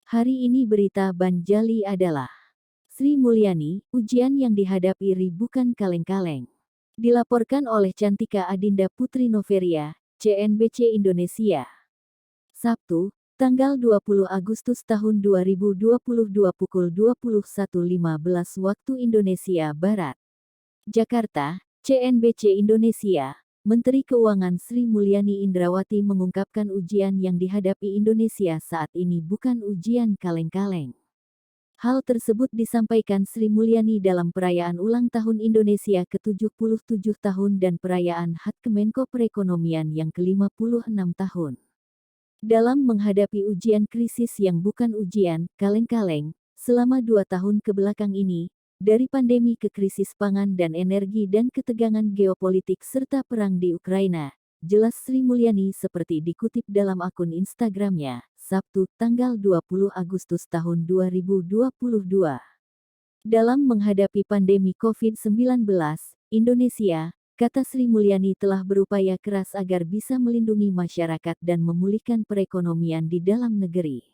Hari ini berita Banjali adalah Sri Mulyani, ujian yang dihadapi Ri bukan kaleng-kaleng. Dilaporkan oleh Cantika Adinda Putri Noveria, CNBC Indonesia. Sabtu, tanggal 20 Agustus tahun 2022 pukul 21.15 waktu Indonesia Barat. Jakarta, CNBC Indonesia. Menteri Keuangan Sri Mulyani Indrawati mengungkapkan ujian yang dihadapi Indonesia saat ini bukan ujian kaleng-kaleng. Hal tersebut disampaikan Sri Mulyani dalam perayaan ulang tahun Indonesia ke-77 tahun dan perayaan HUT Kemenko Perekonomian yang ke-56 tahun. Dalam menghadapi ujian krisis yang bukan ujian kaleng-kaleng, selama 2 tahun kebelakang ini, dari pandemi ke krisis pangan dan energi dan ketegangan geopolitik serta perang di Ukraina, jelas Sri Mulyani seperti dikutip dalam akun Instagramnya, Sabtu, tanggal 20 Agustus tahun 2022. Dalam menghadapi pandemi COVID-19, Indonesia, kata Sri Mulyani telah berupaya keras agar bisa melindungi masyarakat dan memulihkan perekonomian di dalam negeri.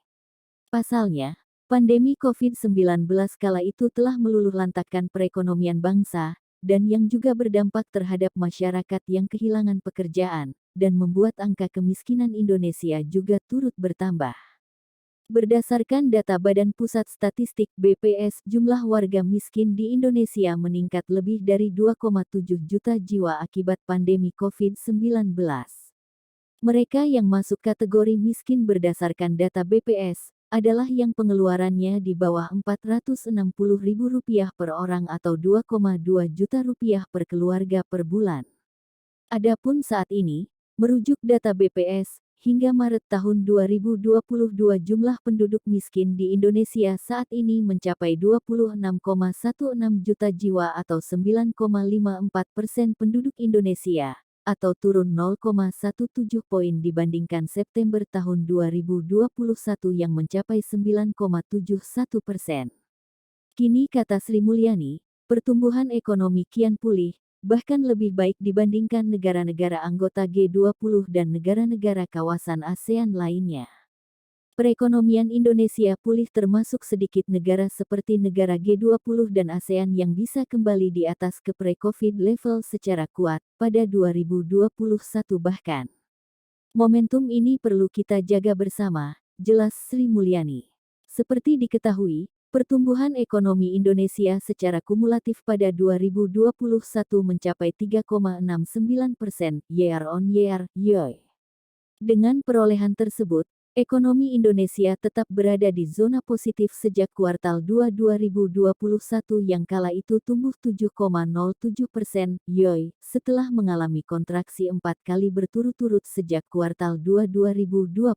Pasalnya, pandemi COVID-19 kala itu telah meluluhlantakkan perekonomian bangsa, dan yang juga berdampak terhadap masyarakat yang kehilangan pekerjaan, dan membuat angka kemiskinan Indonesia juga turut bertambah. Berdasarkan data Badan Pusat Statistik (BPS), jumlah warga miskin di Indonesia meningkat lebih dari 2,7 juta jiwa akibat pandemi COVID-19. Mereka yang masuk kategori miskin berdasarkan data BPS, adalah yang pengeluarannya di bawah Rp460.000 per orang atau Rp2,2 juta per keluarga per bulan. Adapun saat ini, merujuk data BPS, hingga Maret tahun 2022 jumlah penduduk miskin di Indonesia saat ini mencapai 26,16 juta jiwa atau 9,54% penduduk Indonesia, atau turun 0,17 poin dibandingkan September tahun 2021 yang mencapai 9,71%. Kini kata Sri Mulyani, pertumbuhan ekonomi kian pulih, bahkan lebih baik dibandingkan negara-negara anggota G20 dan negara-negara kawasan ASEAN lainnya. Perekonomian Indonesia pulih termasuk sedikit negara seperti negara G20 dan ASEAN yang bisa kembali di atas ke pre-COVID level secara kuat pada 2021 bahkan. Momentum ini perlu kita jaga bersama, jelas Sri Mulyani. Seperti diketahui, pertumbuhan ekonomi Indonesia secara kumulatif pada 2021 mencapai 3,69% year-on-year, YoY. Dengan perolehan tersebut, ekonomi Indonesia tetap berada di zona positif sejak kuartal 2 2021 yang kala itu tumbuh 7,07% YoY, setelah mengalami kontraksi 4 kali berturut-turut sejak kuartal 2 2020.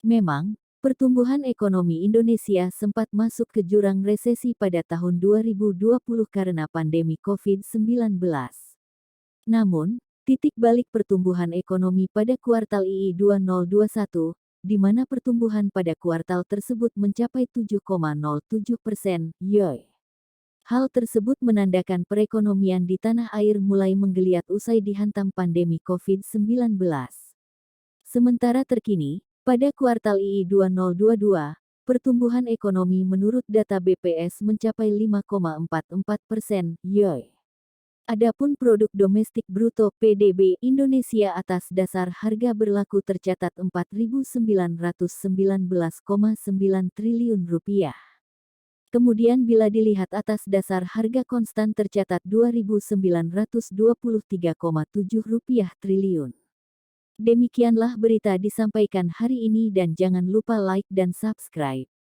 Memang, pertumbuhan ekonomi Indonesia sempat masuk ke jurang resesi pada tahun 2020 karena pandemi COVID-19. Namun, titik balik pertumbuhan ekonomi pada kuartal II 2021, di mana pertumbuhan pada kuartal tersebut mencapai 7,07% YoY. Hal tersebut menandakan perekonomian di tanah air mulai menggeliat usai dihantam pandemi COVID-19. Sementara terkini, pada kuartal II 2022, pertumbuhan ekonomi menurut data BPS mencapai 5,44% YoY. Adapun produk domestik bruto (PDB) Indonesia atas dasar harga berlaku tercatat Rp4.919,9 triliun. Kemudian bila dilihat atas dasar harga konstan tercatat Rp2.923,7 triliun. Demikianlah berita disampaikan hari ini dan jangan lupa like dan subscribe.